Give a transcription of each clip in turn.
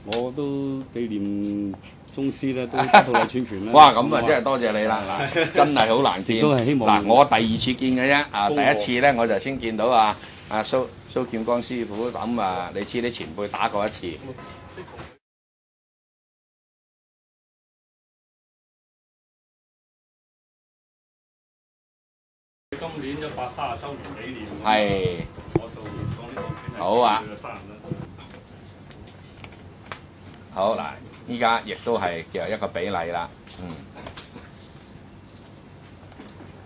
我都紀念宗師咧，都得到禮串拳啦。哇！咁啊，真係多謝你啦，真係好難見。都係希望嗱，我第二次見嘅啫，第一次咧我就先見到蘇劍光師傅，咁你知啲前輩打過一次。今年130周年紀念，係，我就講呢套拳係好啊佢嘅生日啦。好嗱，依家亦都係叫一個比例啦，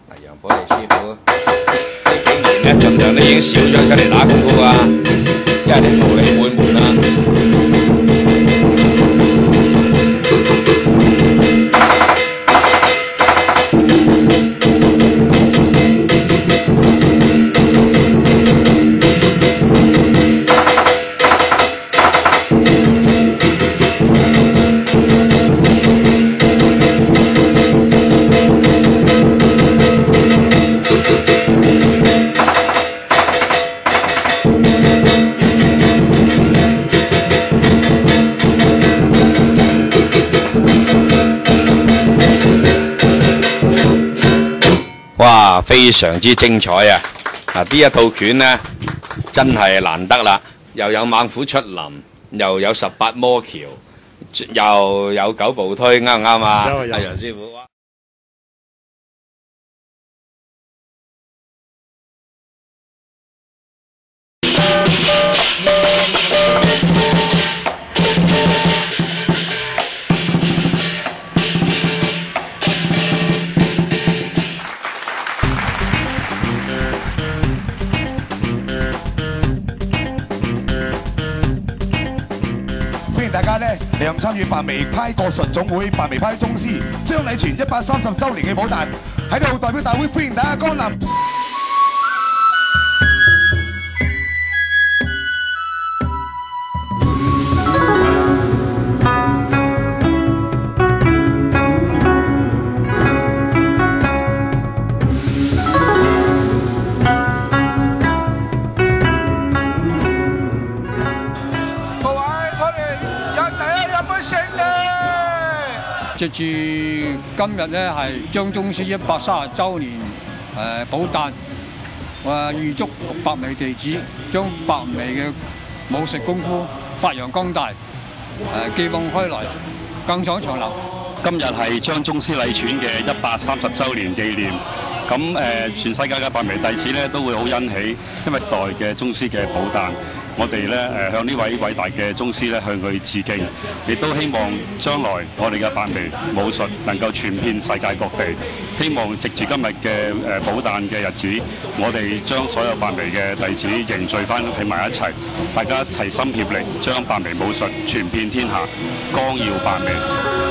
嗱，楊寶利師傅呢幾年咧，盡量都已經少咗出嚟打功夫啊，因為啲道理滿門啦。哇，非常之精彩啊！嗱，呢一套拳呢，真係難得啦，又有猛虎出林，又有18魔橋，又有9步推，啱唔啱啊？阿楊師傅。歡迎大家咧嚟參與白眉派國術總會白眉派宗師張禮全130週年嘅舞誕，喺度代表大會歡迎大家光臨。藉住今日咧係張宗師130週年寶誕，我預祝白眉弟子將白眉嘅武術功夫發揚光大，繼往開來，更上長流。今日係張宗師禮串嘅130週年紀念。咁全世界嘅白眉弟子咧都會好欣喜，因為代嘅宗師嘅寶誕，我哋咧向呢位偉大嘅宗師咧向佢致敬，亦都希望將來我哋嘅白眉武術能夠傳遍世界各地。希望藉住今日嘅寶誕嘅日子，我哋將所有白眉嘅弟子凝聚翻喺埋一齊，大家齊心協力，將白眉武術傳遍天下，光耀白眉。